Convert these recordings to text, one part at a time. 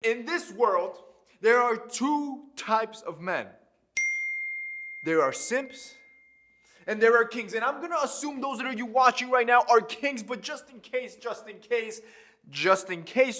In this world, there are two types of men. There are simps and there are kings. And I'm going to assume those that are you watching right now are kings, but just in case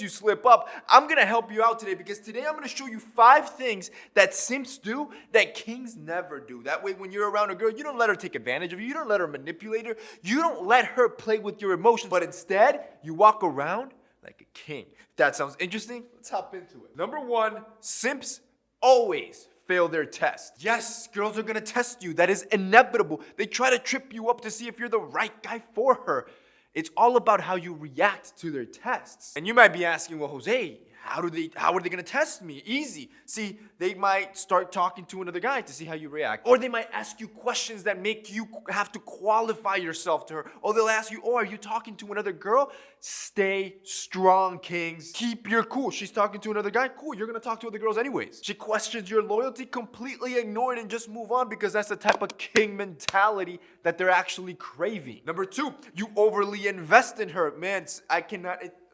you slip up, I'm going to help you out today, because today I'm going to show you 5 things that simps do that kings never do. That way, when you're around a girl, you don't let her take advantage of you. You don't let her manipulate her. You don't let her play with your emotions, but instead, you walk around like a king. If that sounds interesting, let's hop into it. Number 1, simps always fail their test. Yes, girls are going to test you. That is inevitable. They try to trip you up to see if you're the right guy for her. It's all about how you react to their tests. And you might be asking, well, Jose, how are they going to test me? Easy. See, they might start talking to another guy to see how you react. Or they might ask you questions that make you have to qualify yourself to her. Or they'll ask you, oh, are you talking to another girl? Stay strong, kings. Keep your cool. She's talking to another guy? Cool, you're going to talk to other girls anyways. She questions your loyalty? Completely ignore it and just move on, because that's the type of king mentality that they're actually craving. Number 2, you overly invest in her. Man,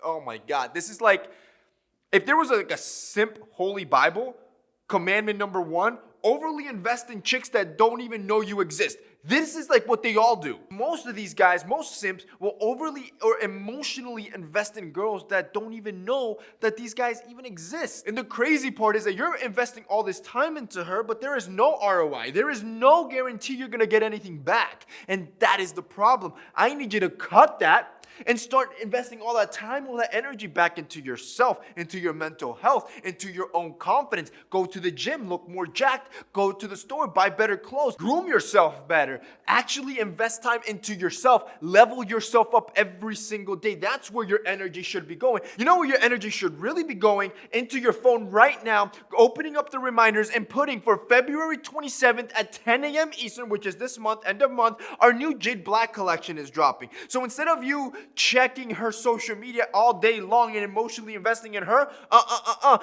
oh my God. This is like, if there was like a simp holy Bible, commandment number 1, overly invest in chicks that don't even know you exist. This is like what they all do. Most of these guys, most simps, will overly or emotionally invest in girls that don't even know that these guys even exist. And the crazy part is that you're investing all this time into her, but there is no ROI. There is no guarantee you're gonna get anything back. And that is the problem. I need you to cut that and start investing all that time, all that energy back into yourself, into your mental health, into your own confidence. Go to the gym, look more jacked. Go to the store, buy better clothes. Groom yourself better. Actually invest time into yourself. Level yourself up every single day. That's where your energy should be going. You know where your energy should really be going? Into your phone right now, opening up the reminders and putting for February 27th at 10 a.m. Eastern, which is this month, end of month, our new Jade Black collection is dropping. So instead of you checking her social media all day long and emotionally investing in her,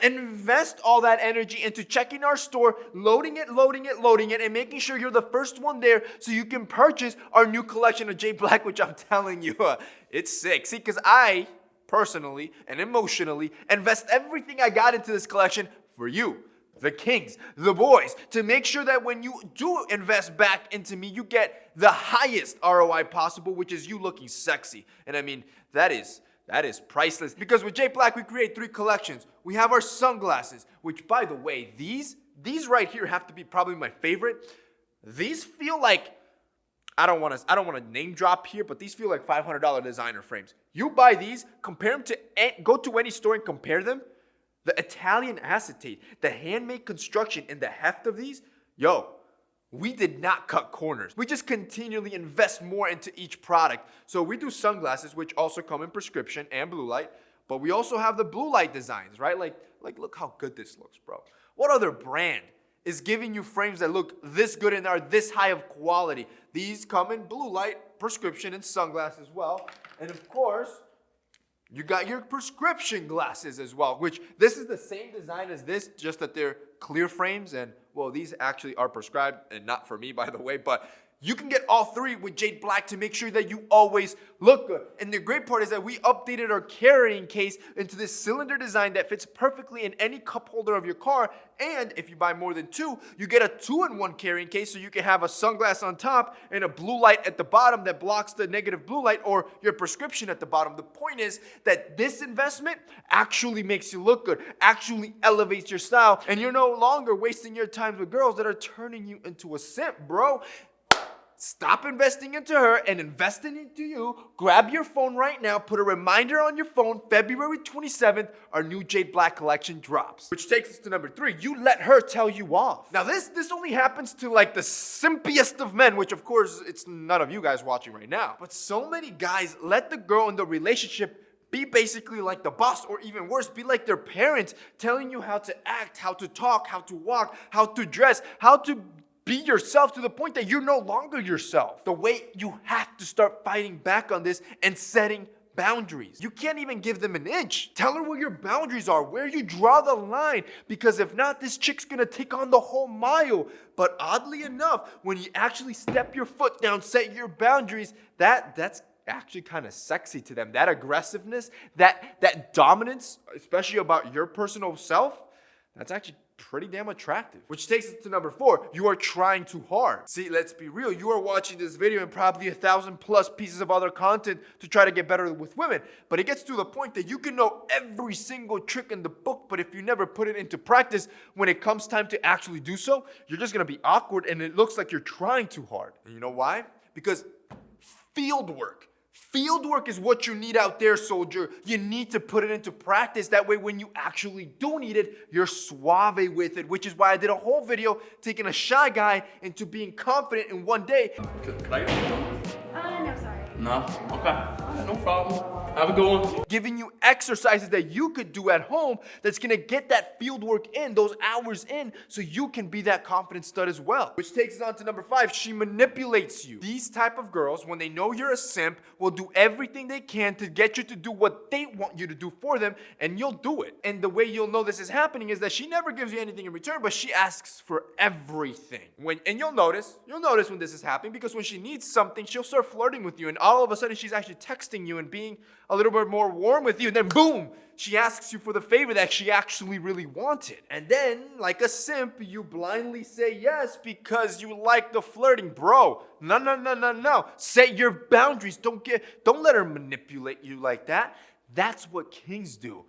invest all that energy into checking our store, loading it, and making sure you're the first one there so you can purchase our new collection of Jade Black, which I'm telling you, it's sick. See, because I personally and emotionally invest everything I got into this collection for you, the kings, the boys, to make sure that when you do invest back into me, you get the highest ROI possible, which is you looking sexy. And I mean, that is priceless. Because with Jade Black, we create 3 collections. We have our sunglasses, which, by the way, these right here have to be probably my favorite. These feel like, I don't want to name drop here, but these feel like $500 designer frames. You buy these, compare them to, go to any store and compare them. The Italian acetate, the handmade construction, and the heft of these, we did not cut corners. We just continually invest more into each product. So we do sunglasses, which also come in prescription and blue light, but we also have the blue light designs, right? Like look how good this looks, bro. What other brand is giving you frames that look this good and are this high of quality? These come in blue light, prescription, and sunglasses as well. And of course, you got your prescription glasses as well, which this is the same design as this, just that they're clear frames. And, well, these actually are prescribed and not for me, by the way. But you can get all 3 with Jade Black to make sure that you always look good. And the great part is that we updated our carrying case into this cylinder design that fits perfectly in any cup holder of your car. And if you buy more than 2, you get a 2-in-1 carrying case, so you can have a sunglass on top and a blue light at the bottom that blocks the negative blue light, or your prescription at the bottom. The point is that this investment actually makes you look good, actually elevates your style, and you're no longer wasting your time with girls that are turning you into a simp, bro. Stop investing into her and investing into you. Grab your phone right now. Put a reminder on your phone. February 27th, our new Jade Black collection drops. Which takes us to number 3. You let her tell you off. Now, this only happens to like the simpiest of men, which of course, it's none of you guys watching right now. But so many guys let the girl in the relationship be basically like the boss, or even worse, be like their parents, telling you how to act, how to talk, how to walk, how to dress, how to be yourself, to the point that you're no longer yourself. The way you have to start fighting back on this and setting boundaries. You can't even give them an inch. Tell her where your boundaries are, where you draw the line, because if not, this chick's gonna take on the whole mile. But oddly enough, when you actually step your foot down, set your boundaries, that's actually kind of sexy to them. That aggressiveness, that dominance, especially about your personal self, that's actually pretty damn attractive. Which takes us to number 4. You are trying too hard. See, let's be real. You are watching this video and probably 1,000+ pieces of other content to try to get better with women. But it gets to the point that you can know every single trick in the book, but if you never put it into practice, when it comes time to actually do so, you're just gonna be awkward and it looks like you're trying too hard. And you know why? Because field work. Field work is what you need out there, soldier. You need to put it into practice. That way, when you actually do need it, you're suave with it, which is why I did a whole video taking a shy guy into being confident in one day. Could I get one? No, sorry. No? Okay. No problem. Have a good one. Giving you exercises that you could do at home that's gonna get that field work in, those hours in, so you can be that confident stud as well. Which takes us on to number 5, she manipulates you. These type of girls, when they know you're a simp, will do everything they can to get you to do what they want you to do for them, and you'll do it. And the way you'll know this is happening is that she never gives you anything in return, but she asks for everything. And you'll notice when this is happening, because when she needs something, she'll start flirting with you, and all of a sudden she's actually texting you and being a little bit more warm with you, and then boom, she asks you for the favor that she actually really wanted. And then, like a simp, you blindly say yes because you like the flirting. Bro, no. Set your boundaries. Don't let her manipulate you like that. That's what kings do.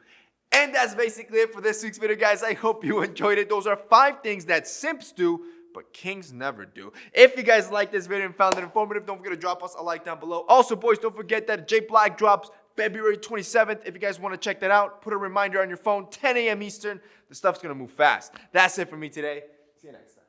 And that's basically it for this week's video, guys. I hope you enjoyed it. Those are 5 things that simps do, but kings never do. If you guys liked this video and found it informative, don't forget to drop us a like down below. Also, boys, don't forget that J Black drops February 27th. If you guys want to check that out, put a reminder on your phone, 10 a.m. Eastern. The stuff's going to move fast. That's it for me today. See you next time.